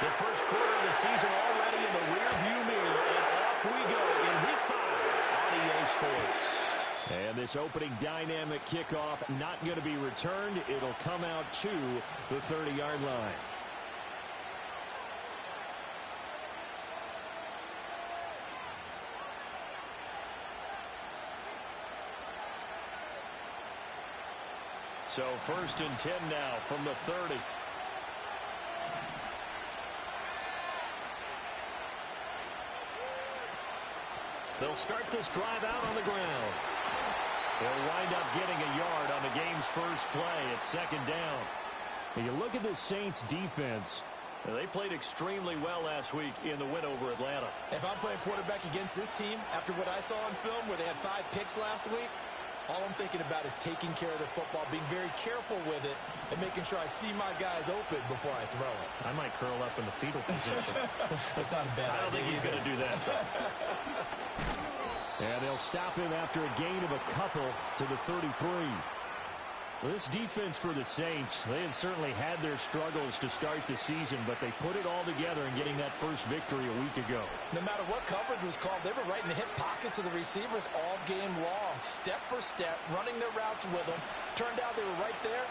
The first quarter of the season already in the rearview mirror, and off we go in Week 5 on EA Sports. And this opening dynamic kickoff not going to be returned. It'll come out to the 30-yard line. So 1st and 10 now from the 30. They'll start this drive out on the ground. They'll wind up getting a yard on the game's first play. It's 2nd down. When you look at the Saints defense, they played extremely well last week in the win over Atlanta. If I'm playing quarterback against this team, after what I saw on film where they had 5 picks last week, all I'm thinking about is taking care of the football, being very careful with it, and making sure I see my guys open before I throw it. I might curl up in the fetal position. That's not a bad idea. I don't think he's going to do that, though. And they'll stop him after a gain of a couple to the 33. This defense for the Saints, they had certainly had their struggles to start the season, but they put it all together in getting that first victory a week ago. No matter what coverage was called, they were right in the hip pockets of the receivers all game long, step for step, running their routes with them. Turned out they were right there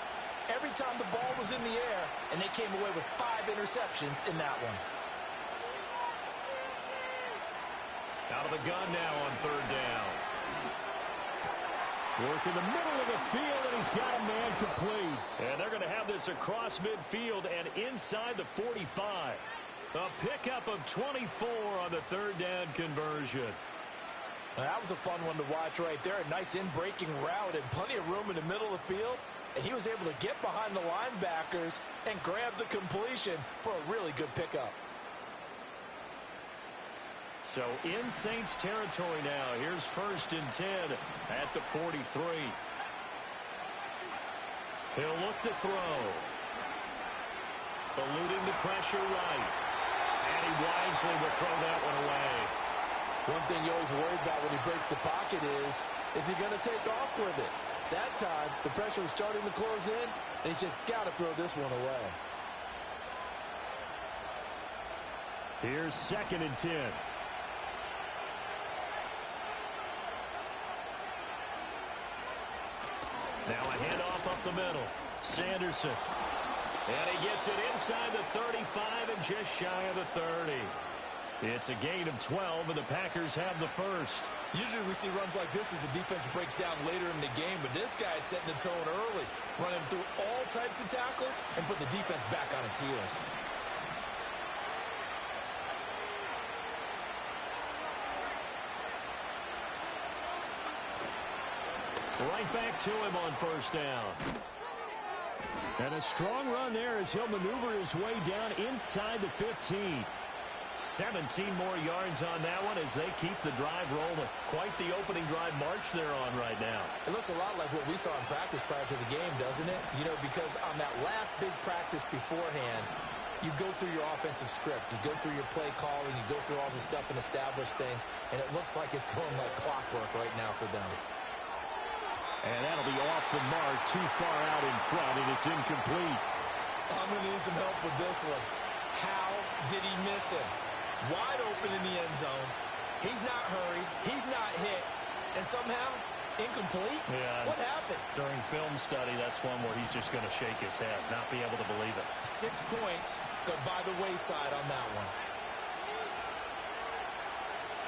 every time the ball was in the air, and they came away with 5 interceptions in that one. Out of the gun now on 3rd down. Work in the middle of the field, and he's got a man complete. And they're going to have this across midfield and inside the 45. A pickup of 24 on the 3rd down conversion. That was a fun one to watch right there. A nice in-breaking route and plenty of room in the middle of the field. And he was able to get behind the linebackers and grab the completion for a really good pickup. So in Saints territory now. Here's 1st and 10 at the 43. He'll look to throw. Eluding the pressure right. And he wisely will throw that one away. One thing you always worry about when he breaks the pocket is he going to take off with it? That time, the pressure was starting to close in, and he's just got to throw this one away. Here's 2nd and 10. Now a handoff up the middle. Sanderson. And he gets it inside the 35 and just shy of the 30. It's a gain of 12, and the Packers have the first. Usually we see runs like this as the defense breaks down later in the game, but this guy's setting the tone early, running through all types of tackles and put the defense back on its heels. Right back to him on 1st down. And a strong run there as he'll maneuver his way down inside the 15. 17 more yards on that one as they keep the drive rolling. Quite the opening drive march they're on right now. It looks a lot like what we saw in practice prior to the game, doesn't it? You know, because on that last big practice beforehand, you go through your offensive script. You go through your play calling. You go through all the stuff and establish things. And it looks like it's going like clockwork right now for them. And that'll be off the mark, too far out in front, and it's incomplete. I'm going to need some help with this one. How did he miss him? Wide open in the end zone. He's not hurried. He's not hit. And somehow, incomplete? Yeah. What happened? During film study, that's one where he's just going to shake his head, not be able to believe it. 6 points go by the wayside on that one.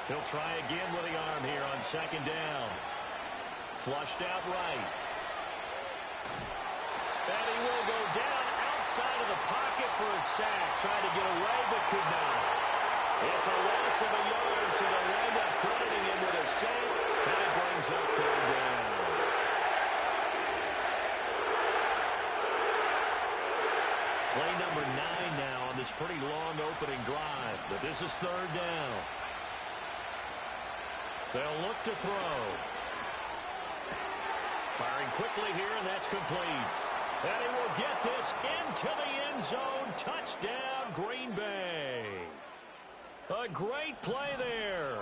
He'll try again with the arm here on 2nd down. Flushed out right. And he will go down outside of the pocket for a sack. Tried to get away, but could not. It's a loss of a yard, so they'll wind up crediting him with a sack. And it brings up 3rd down. Play number 9 now on this pretty long opening drive. But this is 3rd down. They'll look to throw. Firing quickly here, and that's complete. And he will get this into the end zone. Touchdown, Green Bay. A great play there.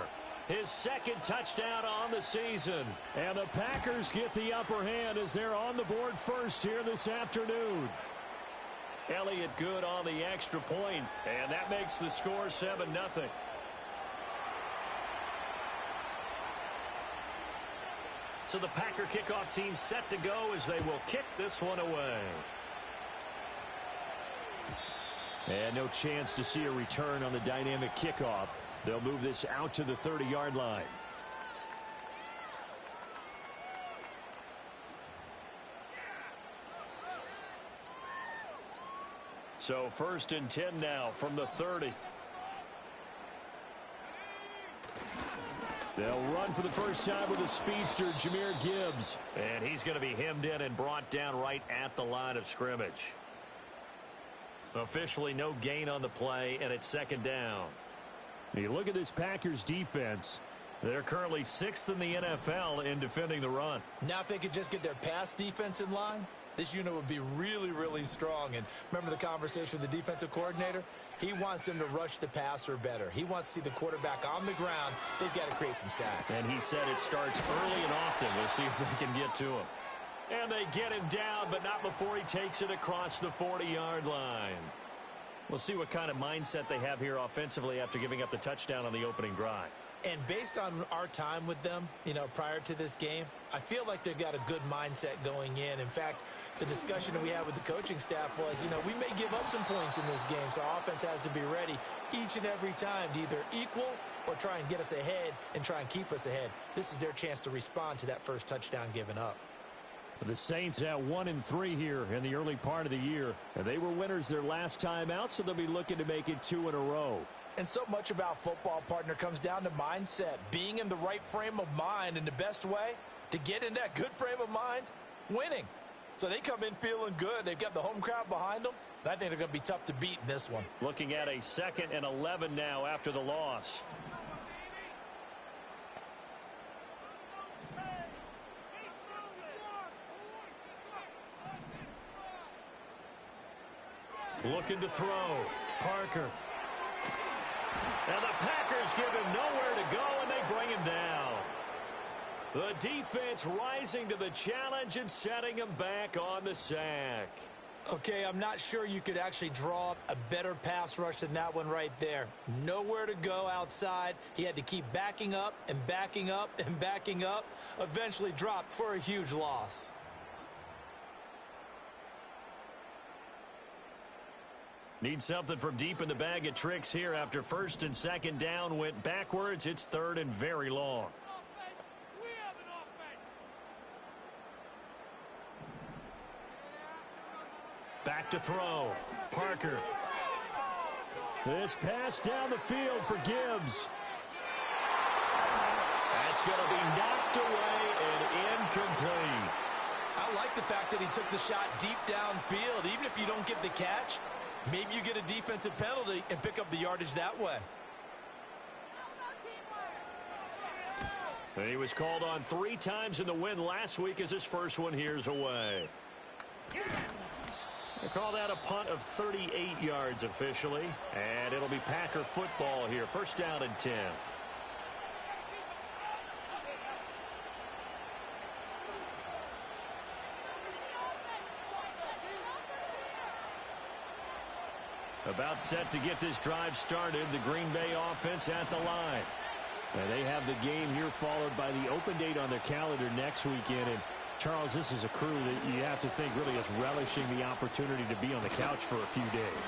His 2nd touchdown on the season. And the Packers get the upper hand as they're on the board first here this afternoon. Elliott good on the extra point, and that makes the score 7-0. So the Packer kickoff team set to go as they will kick this one away. And no chance to see a return on the dynamic kickoff. They'll move this out to the 30-yard line. So 1st and 10 now from the 30. They'll run for the first time with a speedster, Jahmyr Gibbs. And he's going to be hemmed in and brought down right at the line of scrimmage. Officially no gain on the play, and it's 2nd down. You look at this Packers defense. They're currently 6th in the NFL in defending the run. Now if they could just get their pass defense in line, this unit would be really, really strong. And remember the conversation with the defensive coordinator? He wants them to rush the passer better. He wants to see the quarterback on the ground. They've got to create some sacks. And he said it starts early and often. We'll see if they can get to him. And they get him down, but not before he takes it across the 40-yard line. We'll see what kind of mindset they have here offensively after giving up the touchdown on the opening drive. And based on our time with them, prior to this game, I feel like they've got a good mindset going in. In fact, the discussion that we had with the coaching staff was, we may give up some points in this game, so our offense has to be ready each and every time to either equal or try and get us ahead and try and keep us ahead. This is their chance to respond to that first touchdown given up. The Saints at 1-3 here in the early part of the year. And they were winners their last time out, so they'll be looking to make it 2 in a row. And so much about football, partner, comes down to mindset, being in the right frame of mind. And the best way to get in that good frame of mind, winning. So they come in feeling good. They've got the home crowd behind them. And I think they're going to be tough to beat in this one. Looking at a 2nd and 11 now after the loss. Looking to throw. Parker. And the Packers give him nowhere to go, and they bring him down. The defense rising to the challenge and setting him back on the sack. Okay, I'm not sure you could actually draw up a better pass rush than that one right there. Nowhere to go outside. He had to keep backing up and backing up and backing up. Eventually dropped for a huge loss. Need something from deep in the bag of tricks here after 1st and 2nd down went backwards. It's 3rd and very long. Back to throw. Parker. This pass down the field for Gibbs. That's going to be knocked away and incomplete. I like the fact that he took the shot deep downfield. Even if you don't get the catch, maybe you get a defensive penalty and pick up the yardage that way. And he was called on 3 times in the win last week as his first one here's away. They call that a punt of 38 yards officially. And it'll be Packer football here. 1st down and 10. About set to get this drive started. The Green Bay offense at the line. And they have the game here followed by the open date on their calendar next weekend. And Charles, this is a crew that you have to think really is relishing the opportunity to be on the couch for a few days.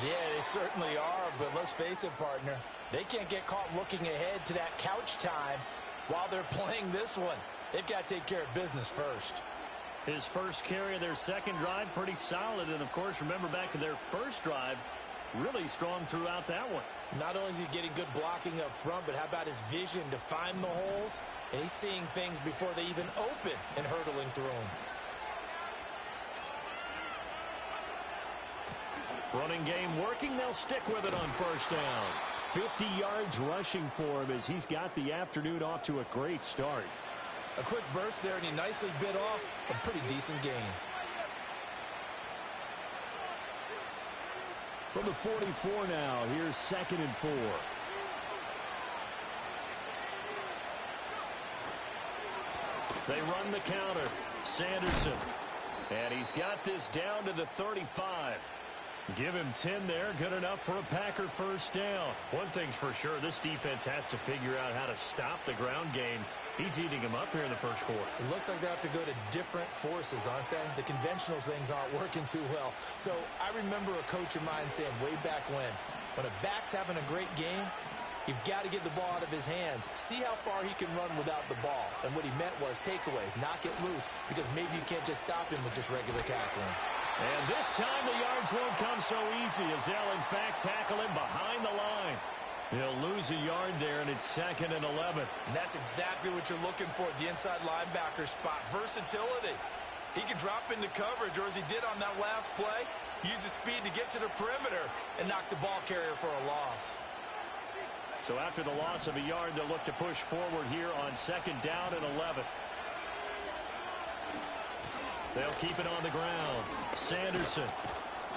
Yeah, they certainly are, but let's face it, partner. They can't get caught looking ahead to that couch time while they're playing this one. They've got to take care of business first. His first carry of their 2nd drive, pretty solid. And, of course, remember back to their 1st drive, really strong throughout that one. Not only is he getting good blocking up front, but how about his vision to find the holes? And he's seeing things before they even open and hurtling through them. Running game working. They'll stick with it on 1st down. 50 yards rushing for him as he's got the afternoon off to a great start. A quick burst there, and he nicely bit off a pretty decent gain. From the 44 now, here's 2nd and 4. They run the counter. Sanderson. And he's got this down to the 35. Give him 10 there. Good enough for a Packer first down. One thing's for sure, this defense has to figure out how to stop the ground game. He's eating them up here in the first quarter. It looks like they have to go to different forces, aren't they? The conventional things aren't working too well. So I remember a coach of mine saying way back when a back's having a great game, you've got to get the ball out of his hands. See how far he can run without the ball. And what he meant was takeaways, knock it loose, because maybe you can't just stop him with just regular tackling. And this time the yards won't come so easy as they'll, in fact, tackle him behind the line. He'll lose a yard there, and it's 2nd and 11. And that's exactly what you're looking for at the inside linebacker spot, versatility. He can drop into coverage, or as he did on that last play, use his speed to get to the perimeter and knock the ball carrier for a loss. So after the loss of a yard, they'll look to push forward here on 2nd down and 11. They'll keep it on the ground. Sanderson.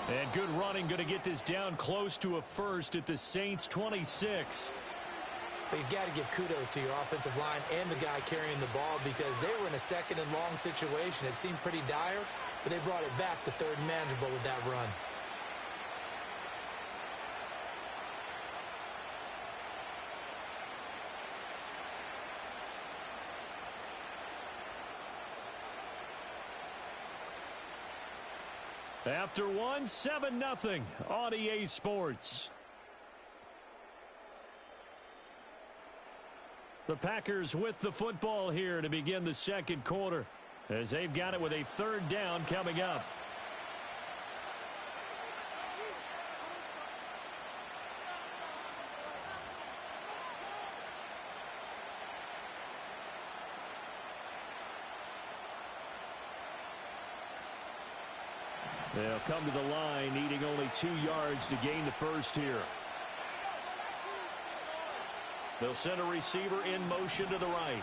And good running, going to get this down close to a first at the Saints' 26. But you've got to give kudos to your offensive line and the guy carrying the ball because they were in a 2nd and long situation. It seemed pretty dire, but they brought it back to 3rd and manageable with that run. After one, 7-0 on EA Sports. The Packers with the football here to begin the second quarter as they've got it with a 3rd down coming up. They'll come to the line, needing only 2 yards to gain the first here. They'll send a receiver in motion to the right.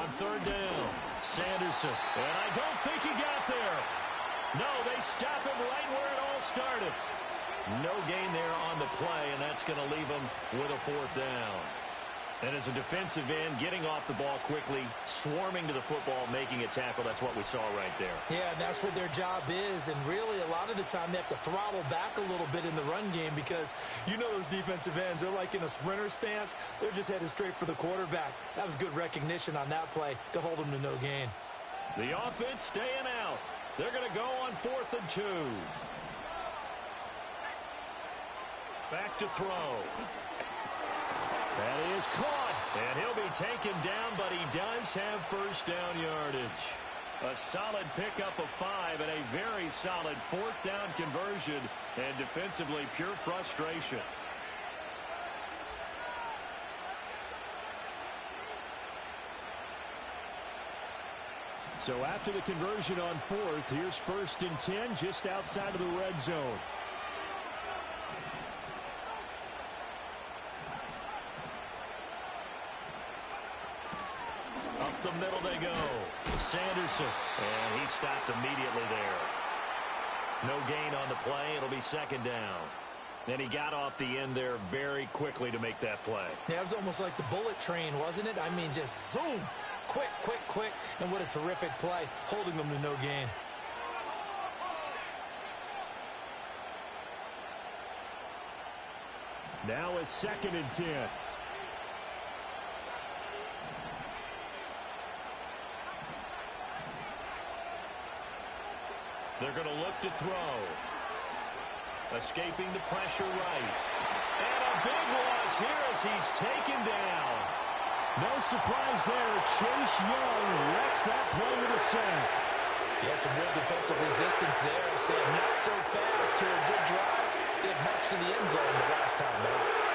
On 3rd down, Sanderson. And I don't think he got there. No, they stop him right where it all started. No gain there on the play, and that's going to leave him with a 4th down. And as a defensive end, getting off the ball quickly, swarming to the football, making a tackle, that's what we saw right there. Yeah, that's what their job is. And really, a lot of the time, they have to throttle back a little bit in the run game because you know those defensive ends, they're like in a sprinter stance. They're just headed straight for the quarterback. That was good recognition on that play to hold them to no gain. The offense staying out. They're going to go on 4th and 2. Back to throw. That is caught, and he'll be taken down, but he does have first down yardage. A solid pickup of 5 and a very solid 4th down conversion, and defensively pure frustration. So after the conversion on 4th, here's 1st and 10 just outside of the red zone. Up the middle they go. Sanderson. And he stopped immediately there. No gain on the play. It'll be 2nd down. And he got off the end there very quickly to make that play. Yeah, it was almost like the bullet train, wasn't it? I mean, just zoom. Quick, quick, quick. And what a terrific play, holding them to no gain. Now a 2nd and 10. They're going to look to throw. Escaping the pressure right. And a big loss here as he's taken down. No surprise there. Chase Young wrecks that play with a sack. Yeah, some real defensive resistance there. Saying not so fast to a good drive. Didn't march to the end zone the last time out.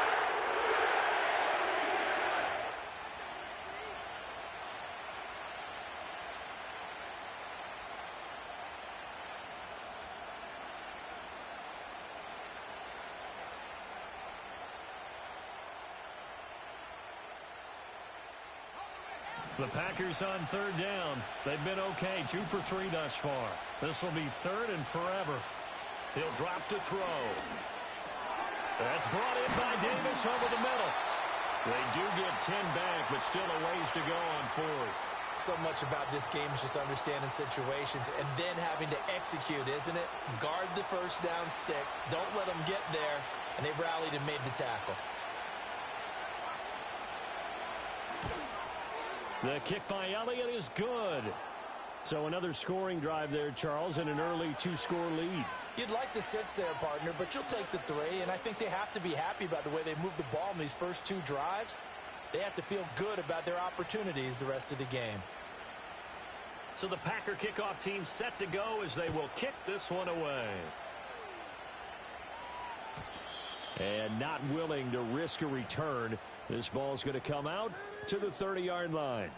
The Packers on 3rd down. They've been okay, 2 for 3 thus far. This will be 3rd and forever. He'll drop to throw. That's brought in by Davis over the middle. They do get 10 back, but still a ways to go on 4th. So much about this game is just understanding situations and then having to execute, isn't it? Guard the first down sticks. Don't let them get there. And they rallied and made the tackle. The kick by Elliott is good. So another scoring drive there, Charles, and an early 2-score lead. You'd like the 6 there, partner, but you'll take the 3. And I think they have to be happy about the way they moved the ball in these first 2 drives. They have to feel good about their opportunities the rest of the game. So the Packer kickoff team set to go as they will kick this one away. And not willing to risk a return. This ball's going to come out to the 30-yard line.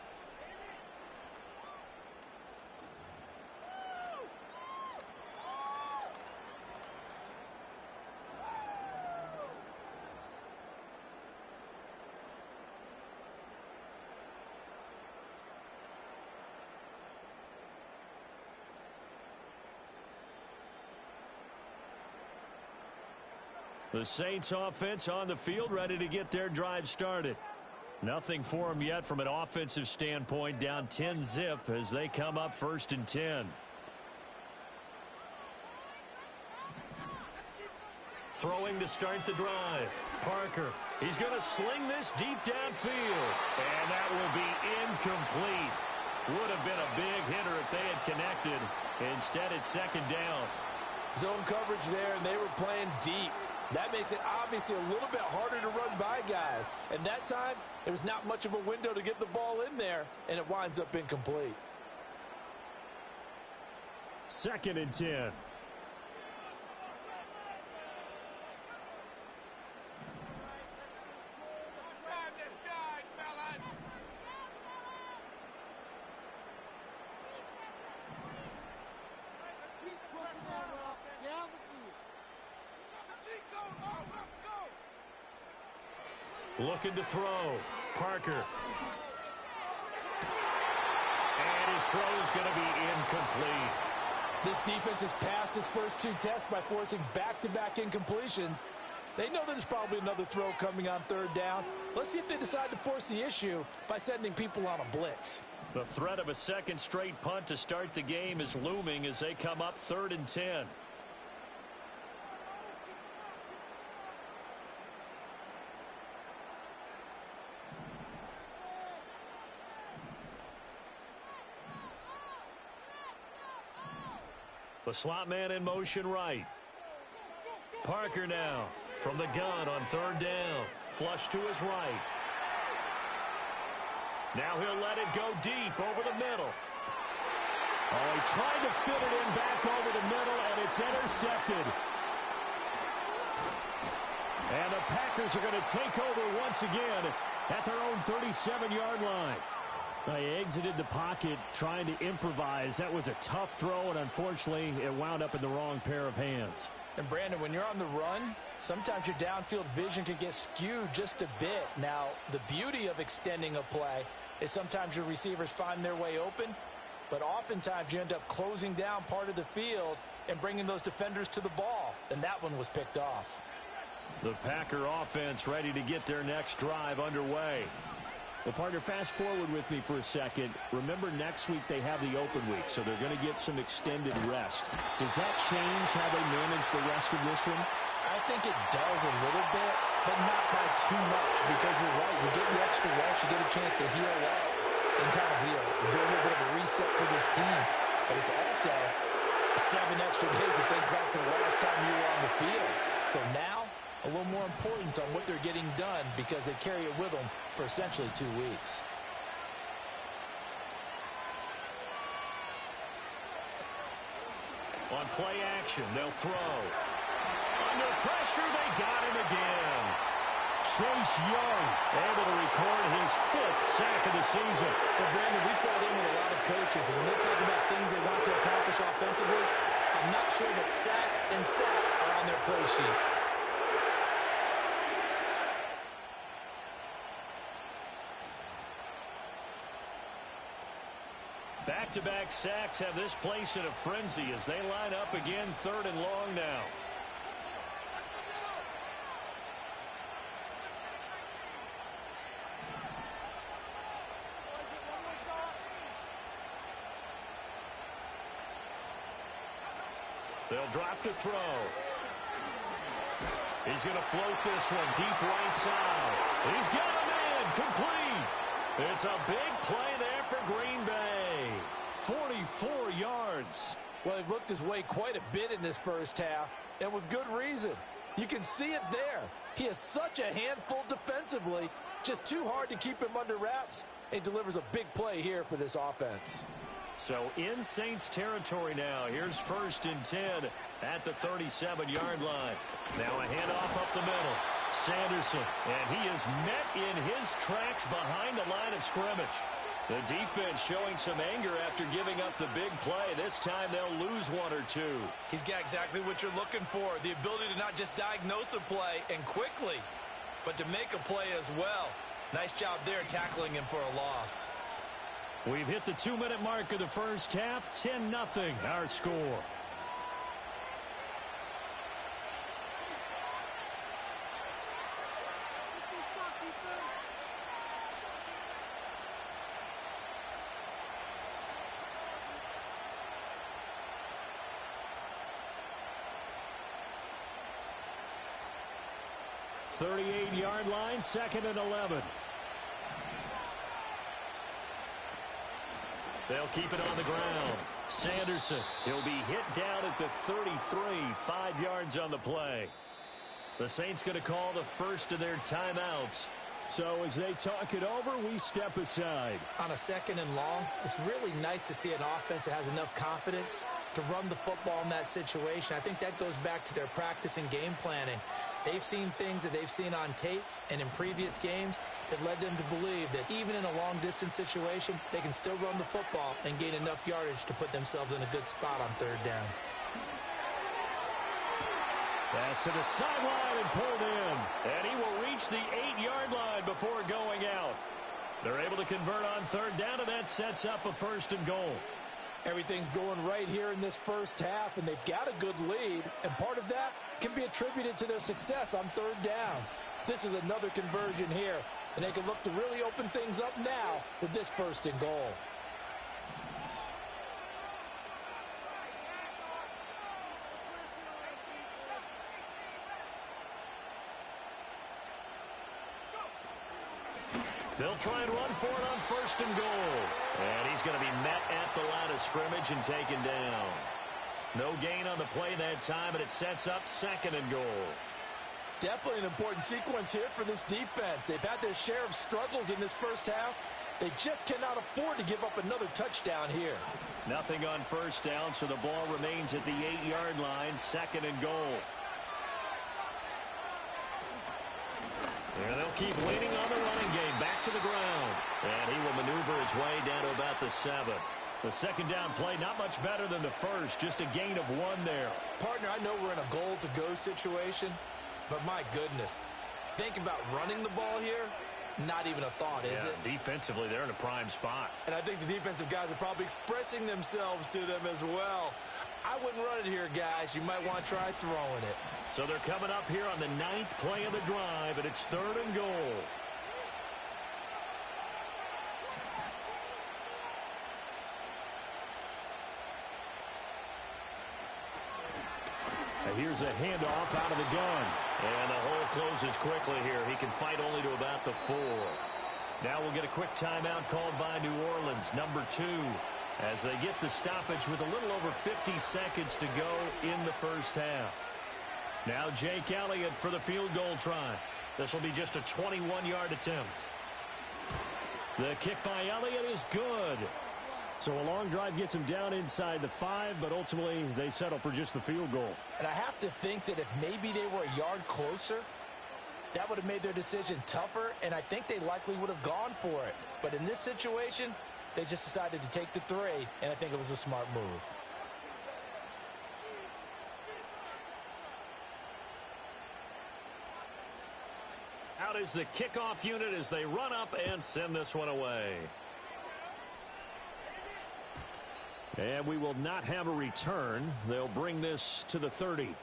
The Saints offense on the field, ready to get their drive started. Nothing for them yet from an offensive standpoint, down 10-zip as they come up 1st and 10. Throwing to start the drive. Parker, he's going to sling this deep downfield. And that will be incomplete. Would have been a big hitter if they had connected. Instead, it's 2nd down. Zone coverage there, and they were playing deep. That makes it obviously a little bit harder to run by guys. And that time, there was not much of a window to get the ball in there, and it winds up incomplete. 2nd and 10. Looking to throw. Parker. And his throw is going to be incomplete. This defense has passed its first 2 tests by forcing back-to-back incompletions. They know there's probably another throw coming on 3rd down. Let's see if they decide to force the issue by sending people on a blitz. The threat of a 2nd straight punt to start the game is looming as they come up 3rd and 10. The slot man in motion right. Parker now from the gun on 3rd down. Flush to his right. Now he'll let it go deep over the middle. Oh, he tried to fit it in back over the middle, and it's intercepted. And the Packers are going to take over once again at their own 37-yard line. They exited the pocket trying to improvise. That was a tough throw, and unfortunately, it wound up in the wrong pair of hands. And, Brandon, when you're on the run, sometimes your downfield vision can get skewed just a bit. Now, the beauty of extending a play is sometimes your receivers find their way open, but oftentimes you end up closing down part of the field and bringing those defenders to the ball, and that one was picked off. The Packer offense ready to get their next drive underway. Well, partner, fast forward with me for a second. Remember, next week they have the open week, so they're going to get some extended rest. Does that change how they manage the rest of this one? I think it does a little bit, but not by too much, because you're right. You get the extra rest, you get a chance to heal up and kind of do a little bit of a reset for this team. But it's also 7 extra days to think back to the last time you were on the field. So now, a little more importance on what they're getting done because they carry it with them for essentially 2 weeks. On play action, they'll throw. Under pressure, they got him again. Chase Young able to record his 5th sack of the season. So, Brandon, we sat in with a lot of coaches, and when they talk about things they want to accomplish offensively, I'm not sure that sack and sack are on their play sheet. Back-to-back sacks have this place in a frenzy as they line up again 3rd and long now. They'll drop to throw. He's going to float this one deep right side. He's got him in. Complete. It's a big play there for Green Bay. 44 yards. Well, he looked his way quite a bit in this first half, and with good reason. You can see it there. He is such a handful defensively, just too hard to keep him under wraps, and delivers a big play here for this offense. So in Saints territory now. Here's 1st and 10 at the 37-yard line. Now a handoff up the middle. Sanderson, and he is met in his tracks behind the line of scrimmage. The defense showing some anger after giving up the big play. This time they'll lose one or two. He's got exactly what you're looking for, the ability to not just diagnose a play and quickly, but to make a play as well. Nice job there tackling him for a loss. We've hit the 2-minute mark of the first half. 10-0 our score. Thirty-eight-yard line, 2nd and 11. They'll keep it on the ground. Sanderson, he'll be hit down at the 33, 5 yards on the play. The Saints going to call the first of their timeouts. So as they talk it over, we step aside. On a 2nd and long, it's really nice to see an offense that has enough confidence to run the football in that situation. I think that goes back to their practice and game planning. They've seen things that they've seen on tape and in previous games that led them to believe that even in a long-distance situation, they can still run the football and gain enough yardage to put themselves in a good spot on 3rd down. Pass to the sideline and pulled in. And he will reach the 8-yard line before going out. They're able to convert on 3rd down, and that sets up a 1st and goal. Everything's going right here in this first half, and they've got a good lead, and part of that can be attributed to their success on 3rd downs. This is another conversion here, and they can look to really open things up now with this 1st and goal. They'll try and run for it on 1st and goal. And he's going to be met at the line of scrimmage and taken down. No gain on the play that time, and it sets up 2nd and goal. Definitely an important sequence here for this defense. They've had their share of struggles in this first half. They just cannot afford to give up another touchdown here. Nothing on 1st down, so the ball remains at the 8-yard line, 2nd and goal. And they'll keep leaning on the running game. Back to the ground. And he will maneuver his way down to about the 7. The 2nd down play, not much better than the first. Just a gain of 1 there. Partner, I know we're in a goal-to-go situation, but my goodness. Think about running the ball here. Not even a thought, is it? Defensively, they're in a prime spot. And I think the defensive guys are probably expressing themselves to them as well. I wouldn't run it here, guys. You might want to try throwing it. So they're coming up here on the 9th play of the drive, and it's 3rd and goal. And here's a handoff out of the gun. And the hole closes quickly here. He can fight only to about the 4. Now we'll get a quick timeout called by New Orleans, number 2, as they get the stoppage with a little over 50 seconds to go in the first half. Now Jake Elliott for the field goal try. This will be just a 21-yard attempt. The kick by Elliott is good. So a long drive gets him down inside the 5, but ultimately they settle for just the field goal. And I have to think that if maybe they were a yard closer, that would have made their decision tougher, and I think they likely would have gone for it. But in this situation, they just decided to take the 3, and I think it was a smart move. Out is the kickoff unit as they run up and send this one away. And we will not have a return. They'll bring this to the 30.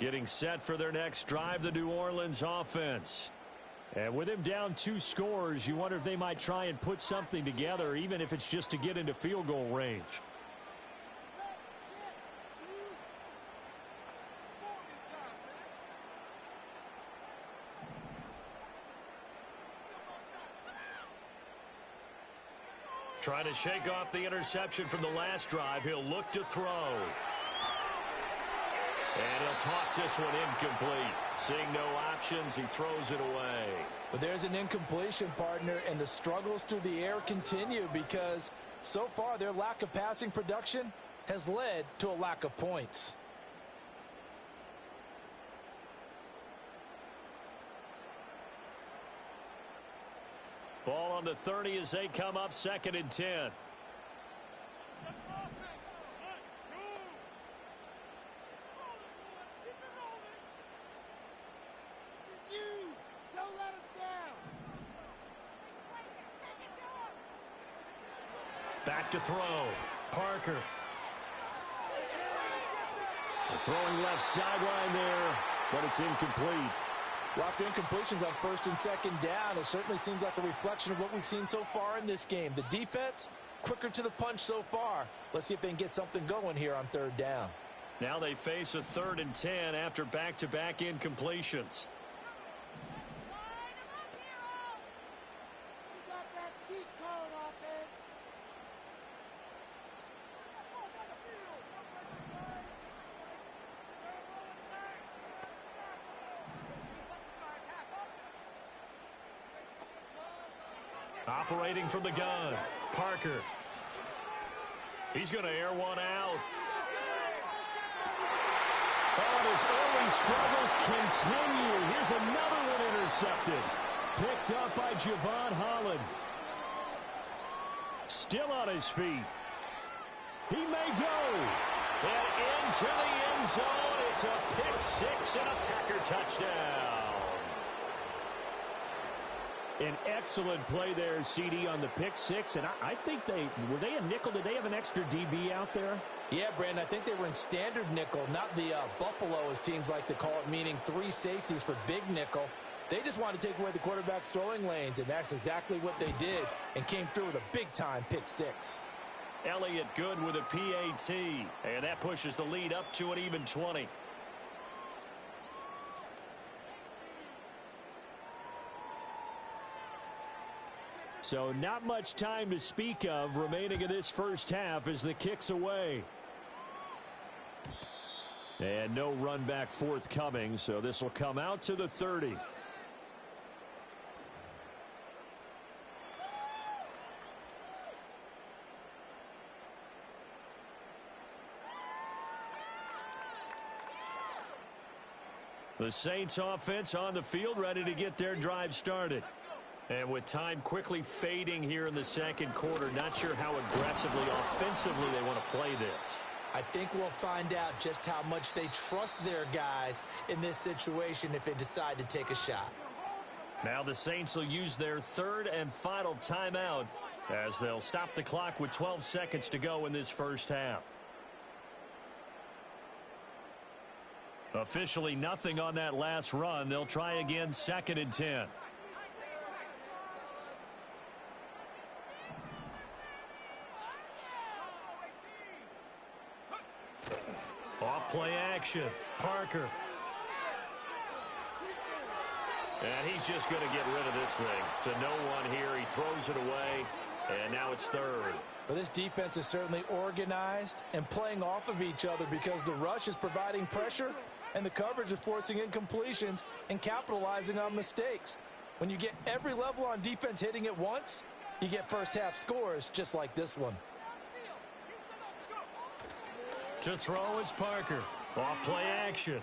Getting set for their next drive, the New Orleans offense. And with him down 2 scores, you wonder if they might try and put something together, even if it's just to get into field goal range. Trying to shake off the interception from the last drive. He'll look to throw. And he'll toss this one incomplete. Seeing no options, he throws it away. But there's an incompletion, partner, and the struggles through the air continue because so far their lack of passing production has led to a lack of points. Ball on the 30 as they come up 2nd and 10. Back to throw. Parker. The throwing left sideline there, but it's incomplete. Well, after incompletions on 1st and 2nd down, it certainly seems like a reflection of what we've seen so far in this game. The defense, quicker to the punch so far. Let's see if they can get something going here on 3rd down. Now they face a 3rd and 10 after back-to-back incompletions. Operating from the gun, Parker. He's going to air one out. Oh, and his early struggles continue. Here's another one intercepted. Picked up by Javon Holland. Still on his feet. He may go. And into the end zone. It's a pick six and a Packer touchdown. An excellent play there, CD, on the pick six. And I think were they a nickel? Did they have an extra DB out there? Yeah, Brandon, I think they were in standard nickel, not the Buffalo, as teams like to call it, meaning 3 safeties for big nickel. They just wanted to take away the quarterback's throwing lanes, and that's exactly what they did and came through with a big-time pick six. Elliott good with a PAT, and that pushes the lead up to an even 20. So not much time to speak of remaining in this first half as the kick's away. And no run back forthcoming, so this will come out to the 30. The Saints offense on the field, ready to get their drive started. And with time quickly fading here in the second quarter, not sure how aggressively, offensively they want to play this. I think we'll find out just how much they trust their guys in this situation if they decide to take a shot. Now the Saints will use their third and final timeout as they'll stop the clock with 12 seconds to go in this first half. Officially nothing on that last run. They'll try again 2nd and 10. Off-play action. Parker. And he's just going to get rid of this thing. To no one here. He throws it away. And now it's 3rd. Well, this defense is certainly organized and playing off of each other because the rush is providing pressure and the coverage is forcing incompletions and capitalizing on mistakes. When you get every level on defense hitting at once, you get first half scores just like this one. To throw is Parker. Off play action.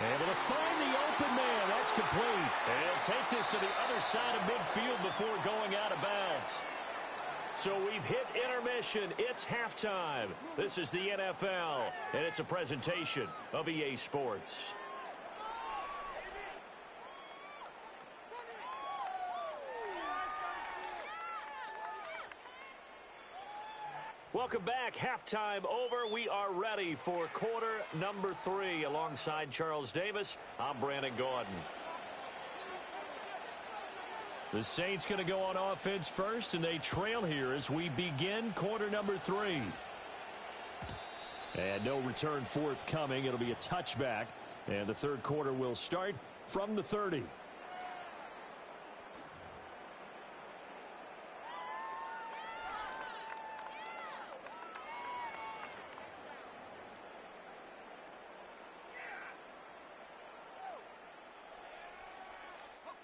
Able to find the open man. That's complete. And he'll take this to the other side of midfield before going out of bounds. So we've hit intermission. It's halftime. This is the NFL, and it's a presentation of EA Sports. Welcome back. Halftime over. We are ready for quarter number 3. Alongside Charles Davis, I'm Brandon Gaudin. The Saints going to go on offense first, and they trail here as we begin quarter number 3. And no return forthcoming. It'll be a touchback, and the third quarter will start from the 30.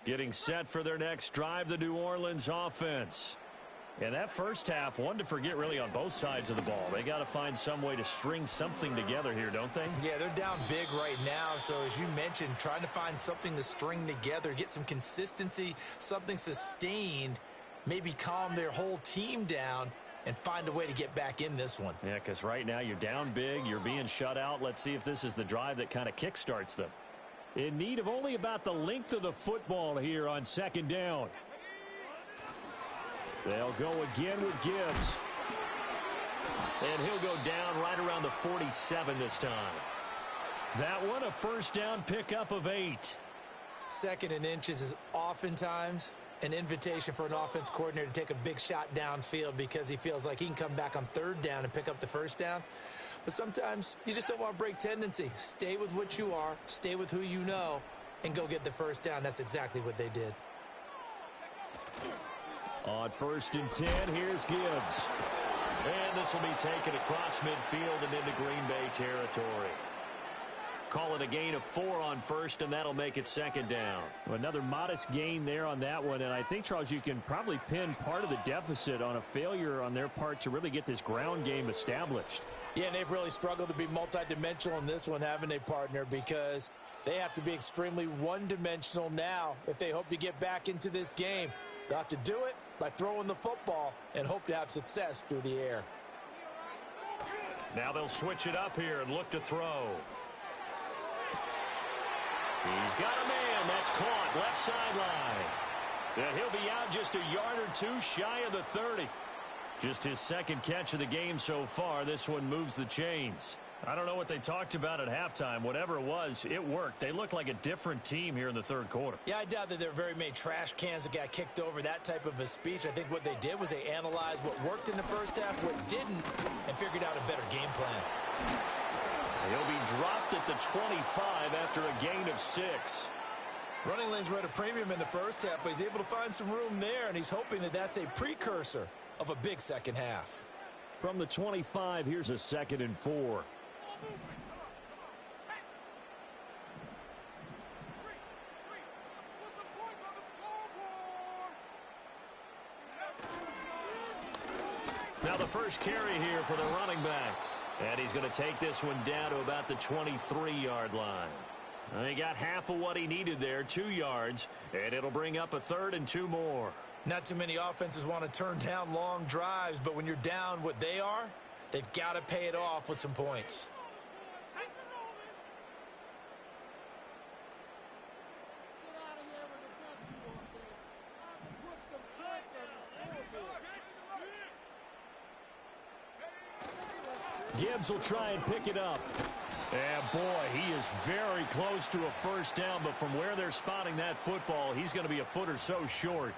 Getting set for their next drive, the New Orleans offense. And that first half, one to forget really on both sides of the ball. They got to find some way to string something together here, don't they? Yeah, they're down big right now. So as you mentioned, trying to find something to string together, get some consistency, something sustained, maybe calm their whole team down and find a way to get back in this one. Yeah, because right now you're down big, you're being shut out. Let's see if this is the drive that kind of kickstarts them. In need of only about the length of the football here on second down. They'll go again with Gibbs. And he'll go down right around the 47 this time. That one, a first down pickup of 8. Second and inches is oftentimes an invitation for an offense coordinator to take a big shot downfield because he feels like he can come back on third down and pick up the first down. But sometimes you just don't want to break tendency. Stay with what you are, stay with who you know, and go get the first down. That's exactly what they did. On 1st and 10, here's Gibbs. And this will be taken across midfield and into Green Bay territory. Call it a gain of 4 on first, and that'll make it second down. Another modest gain there on that one, and I think, Charles, you can probably pin part of the deficit on a failure on their part to really get this ground game established. Yeah, and they've really struggled to be multidimensional in this one, haven't they, partner? Because they have to be extremely one-dimensional now if they hope to get back into this game. They'll have to do it by throwing the football and hope to have success through the air. Now they'll switch it up here and look to throw. He's got a man. That's caught left sideline. And he'll be out just a yard or two shy of the 30. Just his second catch of the game so far. This one moves the chains. I don't know what they talked about at halftime. Whatever it was, it worked. They looked like a different team here in the third quarter. Yeah, I doubt that there are very many trash cans that got kicked over, that type of a speech. I think what they did was they analyzed what worked in the first half, what didn't, and figured out a better game plan. He'll be dropped at the 25 after a gain of 6. Running lanes were at a premium in the first half, but he's able to find some room there, and he's hoping that that's a precursor of a big second half. From the 25, here's a 2nd and 4. Now the first carry here for the running back. And he's going to take this one down to about the 23-yard line. He got half of what he needed there, 2 yards, and it'll bring up a 3rd and 2 more. Not too many offenses want to turn down long drives, but when you're down what they are, they've got to pay it off with some points. Gibbs will try and pick it up. And boy, he is very close to a first down, but from where they're spotting that football, he's going to be a foot or so short.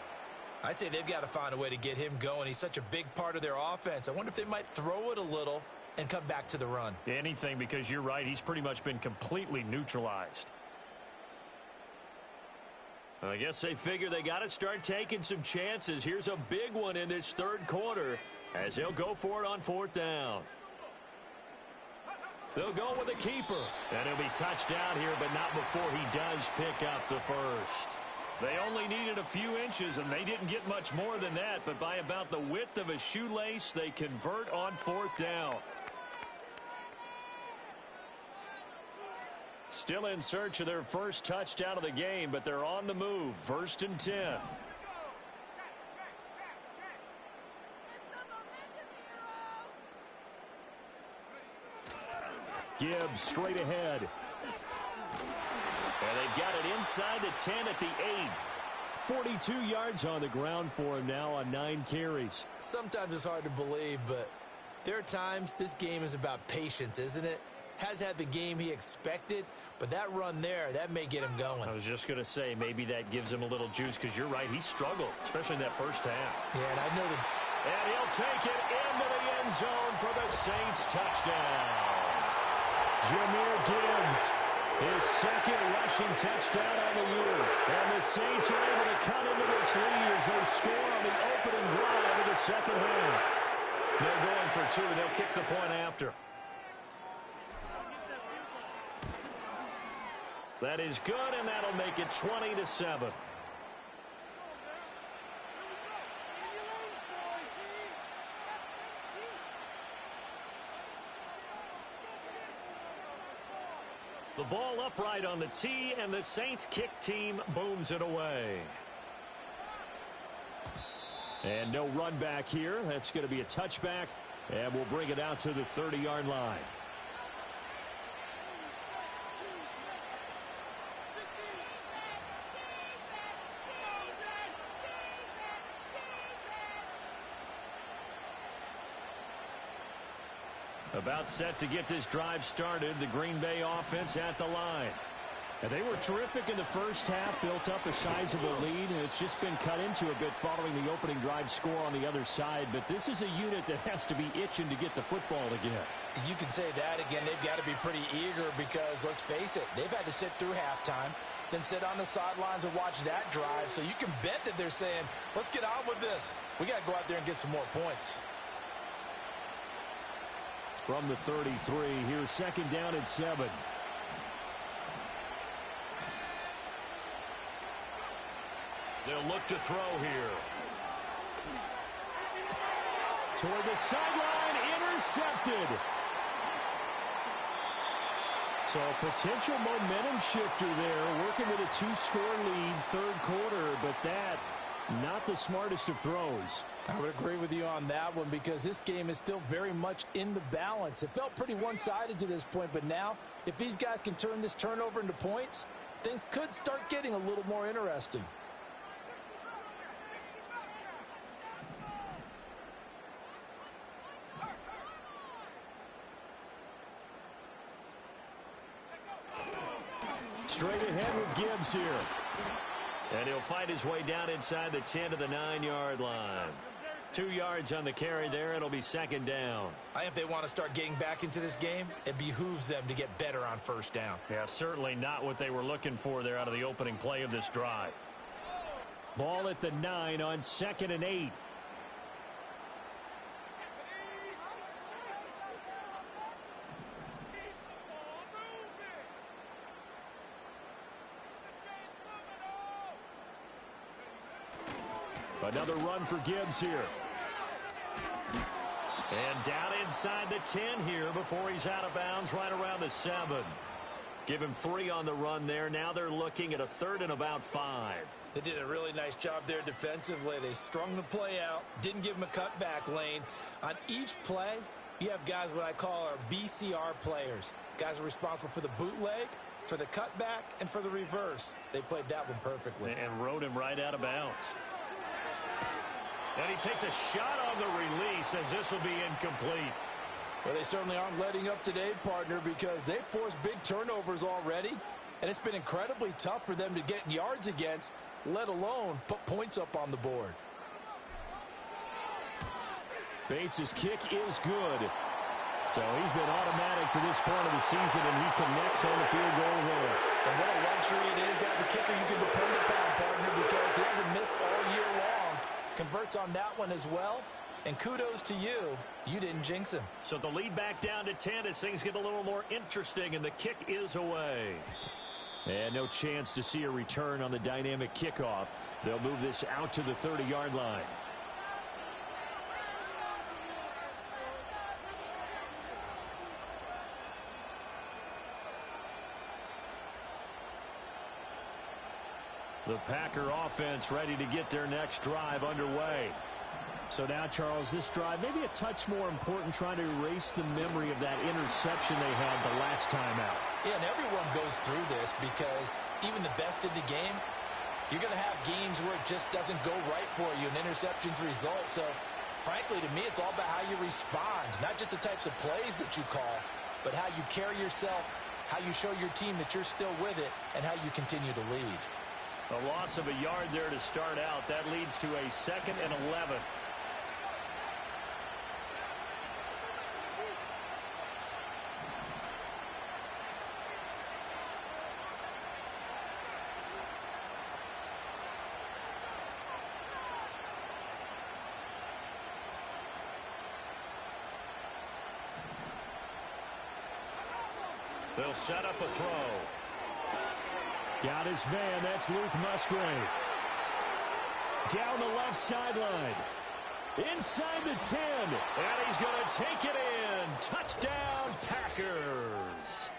I'd say they've got to find a way to get him going. He's such a big part of their offense. I wonder if they might throw it a little and come back to the run. Anything, because you're right, he's pretty much been completely neutralized. I guess they figure they got to start taking some chances. Here's a big one in this third quarter as he'll go for it on 4th down. They'll go with a keeper. And he'll be touched down here, but not before he does pick up the first. They only needed a few inches, and they didn't get much more than that. But by about the width of a shoelace, they convert on 4th down. Still in search of their first touchdown of the game, but they're on the move. 1st and 10. Gibbs straight ahead. And they've got it inside the 10 at the 8. 42 yards on the ground for him now on 9 carries. Sometimes it's hard to believe, but There are times this game is about patience, isn't it? Has had the game he expected, but that run there, that may get him going. I was just going to say, maybe that gives him a little juice, because you're right, he struggled, especially in that first half. Yeah, and I know that. And he'll take it into the end zone for the Saints touchdown. Jahmyr Gibbs, his second rushing touchdown on the year. And the Saints are able to cut into this lead as they score on the opening drive of the second half. They're going for two. They'll kick the point after. That is good, and that'll make it 20-7. The ball upright on the tee, and the Saints kick team booms it away. And no run back here. That's going to be a touchback, and we'll bring it out to the 30-yard line. About set to get this drive started, the Green Bay offense at the line. And they were terrific in the first half, built up a sizable lead, and it's just been cut into a bit following the opening drive score on the other side. But this is a unit that has to be itching to get the football again. You can say that again. They've got to be pretty eager because, let's face it, they've had to sit through halftime, then sit on the sidelines and watch that drive. So you can bet that they're saying, let's get on with this. We got to go out there and get some more points. From the 33, here's second down and 7. They'll look to throw here. Toward the sideline, intercepted. So a potential momentum shifter there, working with a 2-score lead, third quarter, but that, not the smartest of throws. I would agree with you on that one because this game is still very much in the balance. It felt pretty one-sided to this point, but now if these guys can turn this turnover into points, things could start getting a little more interesting. Straight ahead with Gibbs here. And he'll find his way down inside the 10 to the 9-yard line. 2 yards on the carry there. It'll be second down. If they want to start getting back into this game, it behooves them to get better on first down. Yeah, certainly not what they were looking for there out of the opening play of this drive. Ball at the 9 on 2nd and 8. Another run for Gibbs here. And down inside the 10 here before he's out of bounds right around the 7. Give him 3 on the run there. Now they're looking at a 3rd and about 5. They did a really nice job there defensively. They strung the play out, didn't give him a cutback lane. On each play, you have guys what I call our BCR players. Guys are responsible for the bootleg, for the cutback, and for the reverse. They played that one perfectly. And rode him right out of bounds. And he takes a shot on the release as this will be incomplete. Well, they certainly aren't letting up today, partner, because they've forced big turnovers already. And it's been incredibly tough for them to get yards against, let alone put points up on the board. Bates' kick is good. So he's been automatic to this point of the season, and he connects on the field goal there. And what a luxury it is to have a kicker you can depend upon, partner, because he hasn't missed all year long. Converts on that one as well. And kudos to you. You didn't jinx him. So the lead back down to 10 as things get a little more interesting, and the kick is away. And no chance to see a return on the dynamic kickoff. They'll move this out to the 30-yard line. The Packer offense ready to get their next drive underway. So now, Charles, this drive maybe a touch more important, trying to erase the memory of that interception they had the last time out. Yeah, and everyone goes through this because even the best in the game, you're going to have games where it just doesn't go right for you, and interceptions result. So frankly, to me, it's all about how you respond, not just the types of plays that you call, but how you carry yourself, how you show your team that you're still with it, and how you continue to lead. A loss of a yard there to start out. That leads to a 2nd and 11. They'll set up a throw. Got his man. That's Luke Musgrave. Down the left sideline. Inside the 10. And he's going to take it in. Touchdown, Packers.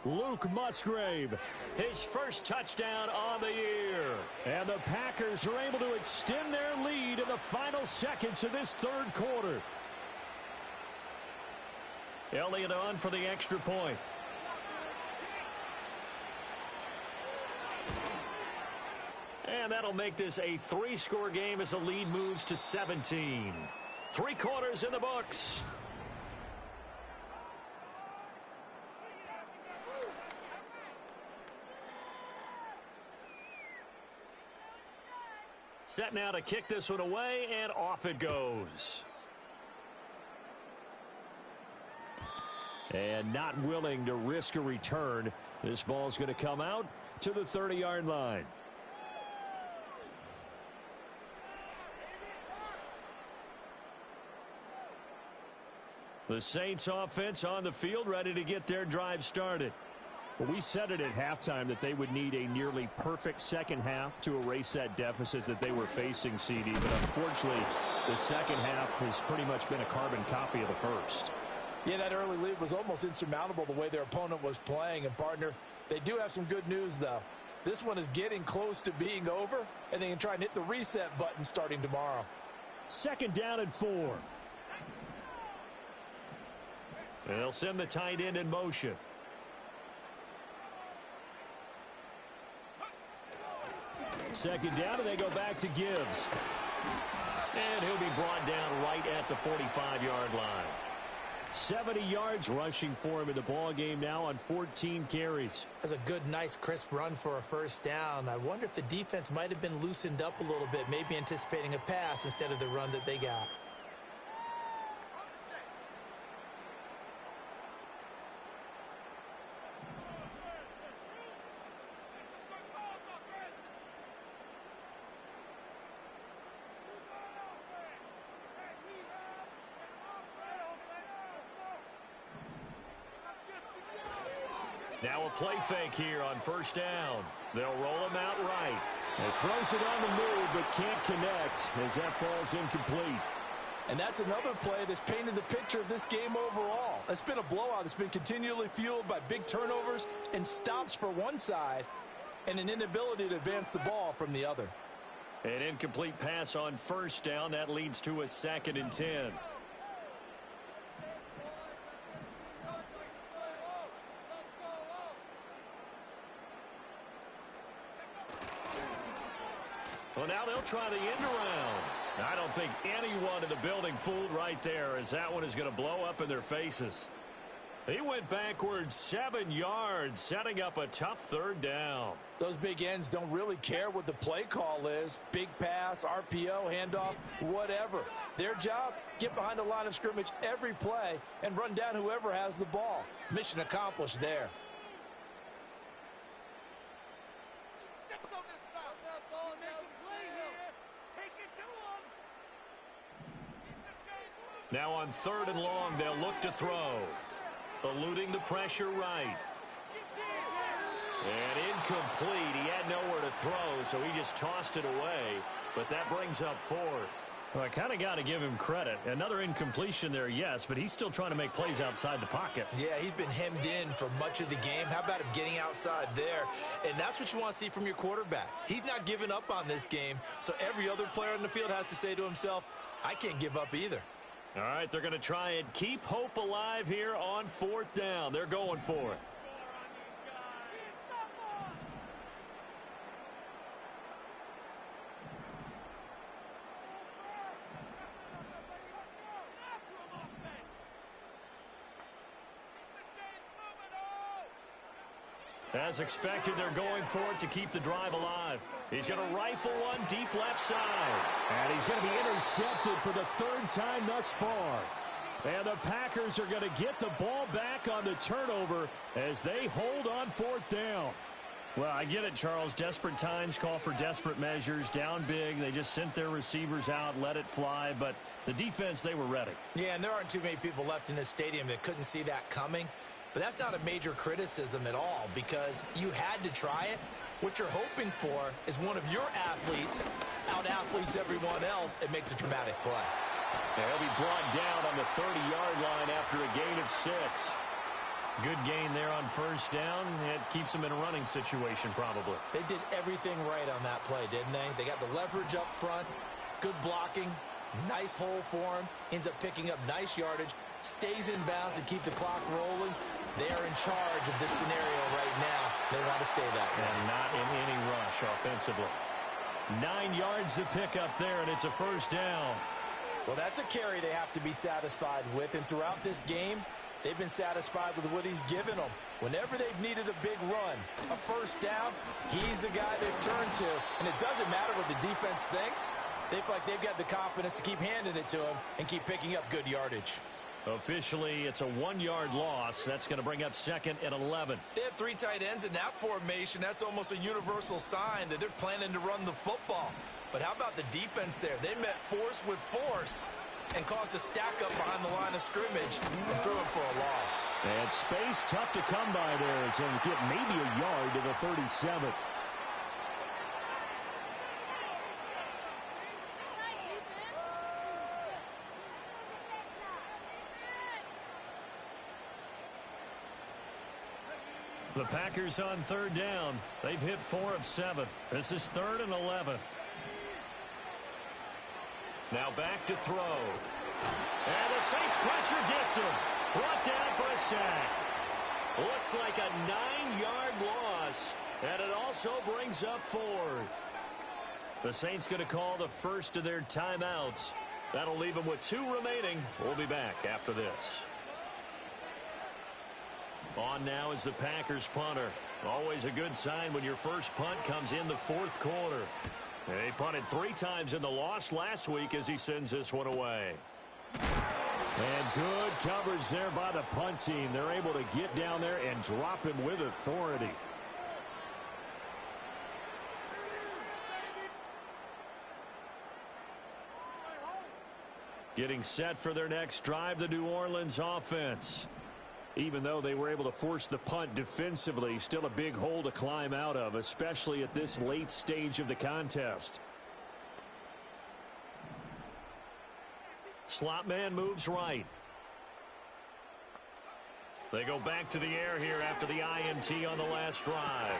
Luke Musgrave, his first touchdown on the year. And the Packers are able to extend their lead in the final seconds of this third quarter. Elliott on for the extra point. And that'll make this a 3-score game as the lead moves to 17. 3 quarters in the books. Set now to kick this one away, and off it goes. And not willing to risk a return. This ball's going to come out to the 30-yard line. The Saints offense on the field, ready to get their drive started. Well, we said it at halftime that they would need a nearly perfect second half to erase that deficit that they were facing, CD. But unfortunately, the second half has pretty much been a carbon copy of the first. Yeah, that early lead was almost insurmountable the way their opponent was playing. And, partner, they do have some good news, though. This one is getting close to being over, and they can try and hit the reset button starting tomorrow. 2nd down and 4. They'll send the tight end in motion. Second down, and they go back to Gibbs. And he'll be brought down right at the 45-yard line. 70 yards rushing for him in the ball game now on 14 carries. That's a good, nice, crisp run for a first down. I wonder if the defense might have been loosened up a little bit, maybe anticipating a pass instead of the run that they got. Now a play fake here on first down. They'll roll him out right. He throws it on the move but can't connect as that falls incomplete. And that's another play that's painted the picture of this game overall. It's been a blowout. It's been continually fueled by big turnovers and stops for one side and an inability to advance the ball from the other. An incomplete pass on first down. That leads to a 2nd and 10. Well, now they'll try the end around. I don't think anyone in the building fooled right there, as that one is going to blow up in their faces. He went backwards 7 yards, setting up a tough 3rd down. Those big ends don't really care what the play call is. Big pass, RPO, handoff, whatever. Their job, get behind the line of scrimmage every play and run down whoever has the ball. Mission accomplished there. Now on 3rd and long, they'll look to throw. Eluding the pressure right. And incomplete. He had nowhere to throw, so he just tossed it away. But that brings up 4th. Well, I kind of got to give him credit. Another incompletion there, yes, but he's still trying to make plays outside the pocket. Yeah, he's been hemmed in for much of the game. How about him getting outside there? And that's what you want to see from your quarterback. He's not giving up on this game, so every other player on the field has to say to himself, I can't give up either. All right, they're going to try and keep hope alive here on 4th down. They're going for it. As expected, they're going for it to keep the drive alive. He's going to rifle one deep left side. And he's going to be intercepted for the third time thus far. And the Packers are going to get the ball back on the turnover as they hold on fourth down. Well, I get it, Charles. Desperate times call for desperate measures. Down big. They just sent their receivers out, let it fly. But the defense, they were ready. Yeah, and there aren't too many people left in this stadium that couldn't see that coming. But that's not a major criticism at all because you had to try it. What you're hoping for is one of your athletes out-athletes everyone else and makes a dramatic play. And he'll be brought down on the 30-yard line after a gain of 6. Good gain there on first down. It keeps them in a running situation probably. They did everything right on that play, didn't they? They got the leverage up front, good blocking, nice hole for him, ends up picking up nice yardage, stays in bounds and keep the clock rolling. They are in charge of this scenario right now. They want to stay that way. And not in any rush offensively. 9 yards to pick up there, and it's a first down. Well, that's a carry they have to be satisfied with, and throughout this game, they've been satisfied with what he's given them. Whenever they've needed a big run, a first down, he's the guy they've turned to. And it doesn't matter what the defense thinks. They feel like they've got the confidence to keep handing it to him and keep picking up good yardage. Officially, it's a 1-yard loss. That's going to bring up second and 11. They have 3 tight ends in that formation. That's almost a universal sign that they're planning to run the football. But how about the defense there? They met force with force and caused a stack up behind the line of scrimmage and threw it for a loss. And space tough to come by there. So get maybe a yard to the 37. The Packers on third down. They've hit 4 of 7. This is 3rd and 11. Now back to throw. And the Saints pressure gets him. Brought down for a sack. Looks like a 9-yard loss. And it also brings up 4th. The Saints going to call the first of their timeouts. That'll leave them with 2 remaining. We'll be back after this. On now is the Packers punter. Always a good sign when your first punt comes in the 4th quarter. They punted 3 times in the loss last week as he sends this one away. And good coverage there by the punt team. They're able to get down there and drop him with authority. Getting set for their next drive, the New Orleans offense. Even though they were able to force the punt defensively, still a big hole to climb out of, especially at this late stage of the contest. Slot man moves right. They go back to the air here after the INT on the last drive.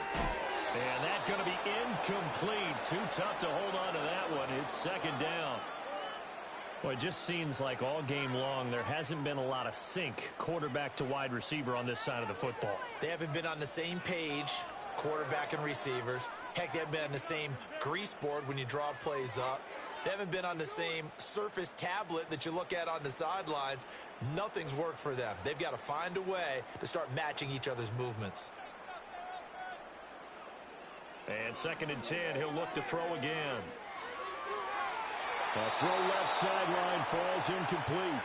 And that's going to be incomplete. Too tough to hold on to that one. It's 2nd down. Well, it just seems like all game long there hasn't been a lot of sync quarterback to wide receiver on this side of the football. They haven't been on the same page, quarterback and receivers. Heck, they haven't been on the same grease board when you draw plays up. They haven't been on the same Surface tablet that you look at on the sidelines. Nothing's worked for them. They've got to find a way to start matching each other's movements. And 2nd and 10, he'll look to throw again. A throw left sideline falls incomplete.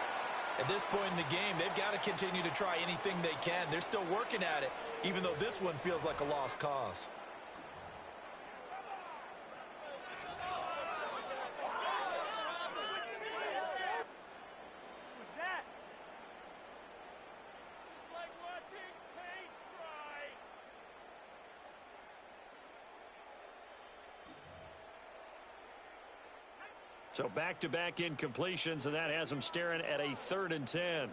At this point in the game, they've got to continue to try anything they can. They're still working at it, even though this one feels like a lost cause. So back-to-back incompletions, and that has them staring at a 3rd and 10.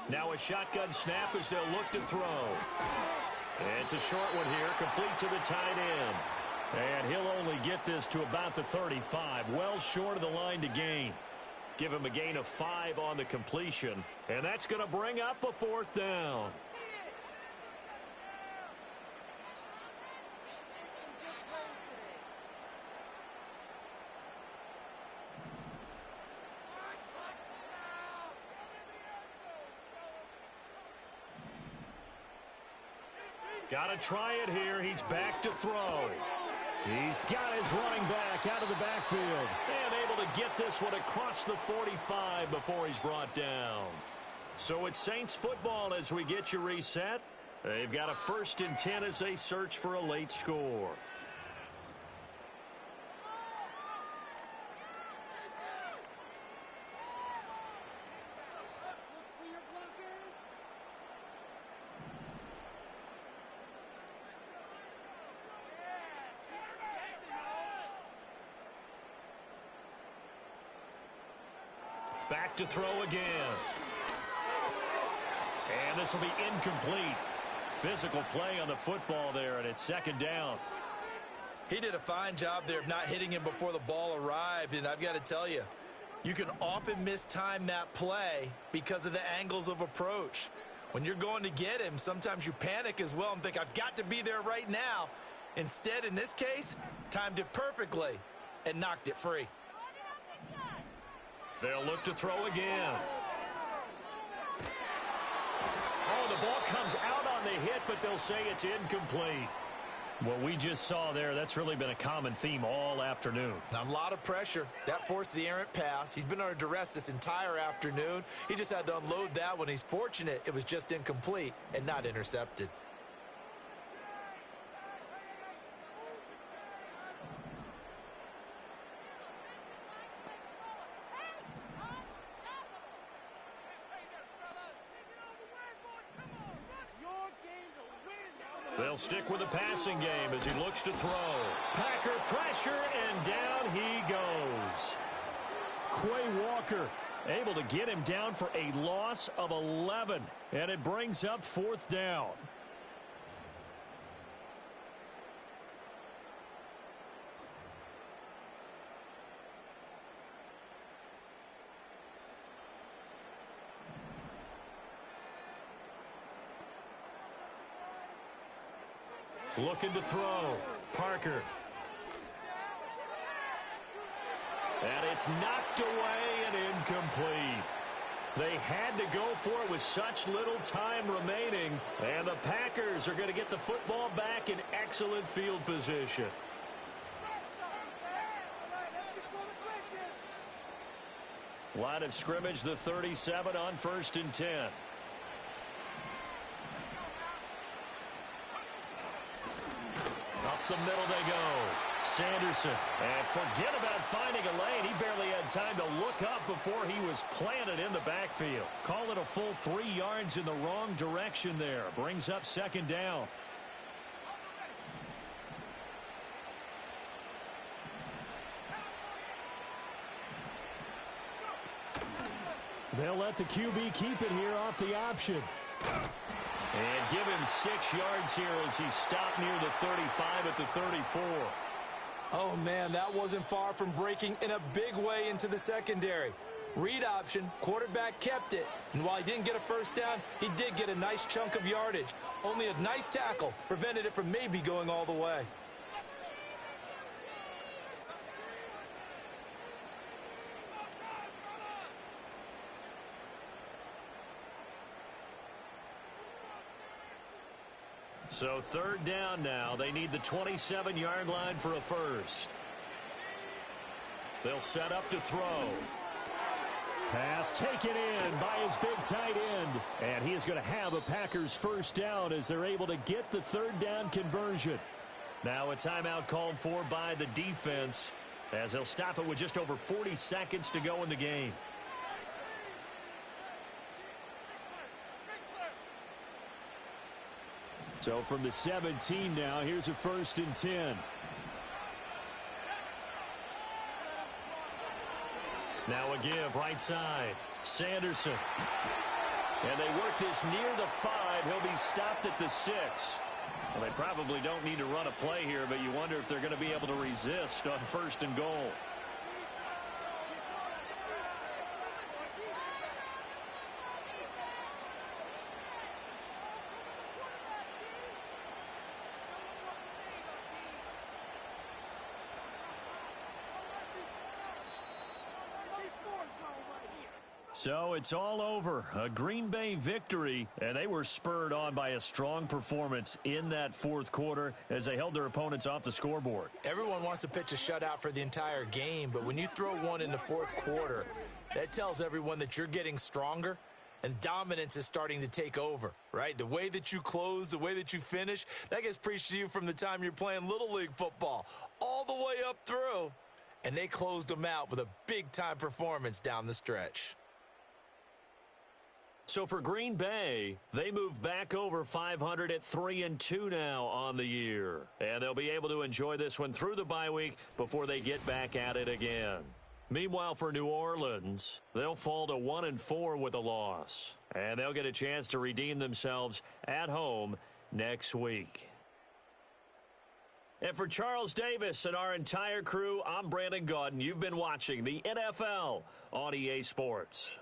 Now a shotgun snap as they'll look to throw. It's a short one here, complete to the tight end. And he'll only get this to about the 35, well short of the line to gain. Give him a gain of 5 on the completion, and that's going to bring up a 4th down. Got to try it here. He's back to throw. He's got his running back out of the backfield. And able to get this one across the 45 before he's brought down. So it's Saints football as we get you reset. They've got a 1st and 10 as they search for a late score. Back to throw again. And this will be incomplete. Physical play on the football there, and it's 2nd down. He did a fine job there of not hitting him before the ball arrived, and I've got to tell you, you can often mistime that play because of the angles of approach. When you're going to get him, sometimes you panic as well and think, I've got to be there right now. Instead, in this case, timed it perfectly and knocked it free. They'll look to throw again. Oh, the ball comes out on the hit, but they'll say it's incomplete. What we just saw there, that's really been a common theme all afternoon. A lot of pressure. That forced the errant pass. He's been under duress this entire afternoon. He just had to unload that one. He's fortunate it was just incomplete and not intercepted. They'll stick with the passing game as he looks to throw. Packer pressure, and down he goes. Quay Walker able to get him down for a loss of 11, and it brings up 4th down. Looking to throw. Parker. And it's knocked away and incomplete. They had to go for it with such little time remaining. And the Packers are going to get the football back in excellent field position. Line of scrimmage, the 37 on 1st and 10. Up the middle they go. Sanderson. And forget about finding a lane. He barely had time to look up before he was planted in the backfield. Call it a full 3 yards in the wrong direction there. Brings up 2nd down. They'll let the QB keep it here off the option. And give him 6 yards here as he stopped near the 35 at the 34. Oh, man, that wasn't far from breaking in a big way into the secondary. Read option, quarterback kept it. And while he didn't get a 1st down, he did get a nice chunk of yardage. Only a nice tackle prevented it from maybe going all the way. So 3rd down now. They need the 27-yard line for a 1st. They'll set up to throw. Pass taken in by his big tight end. And he is going to have a Packers 1st down as they're able to get the 3rd down conversion. Now a timeout called for by the defense as they'll stop it with just over 40 seconds to go in the game. So from the 17 now, here's a 1st and 10. Now a give right side. Sanderson. And they work this near the 5. He'll be stopped at the 6. Well, they probably don't need to run a play here, but you wonder if they're going to be able to resist on 1st and goal. So it's all over. A Green Bay victory, and they were spurred on by a strong performance in that fourth quarter as they held their opponents off the scoreboard. Everyone wants to pitch a shutout for the entire game, but when you throw one in the fourth quarter, that tells everyone that you're getting stronger and dominance is starting to take over, right? The way that you close, the way that you finish, that gets preached to you from the time you're playing Little League football all the way up through. And they closed them out with a big-time performance down the stretch. So for Green Bay, they move back over 500 at 3-2 now on the year. And they'll be able to enjoy this one through the bye week before they get back at it again. Meanwhile, for New Orleans, they'll fall to 1-4 with a loss. And they'll get a chance to redeem themselves at home next week. And for Charles Davis and our entire crew, I'm Brandon Gaudin. You've been watching the NFL on EA Sports.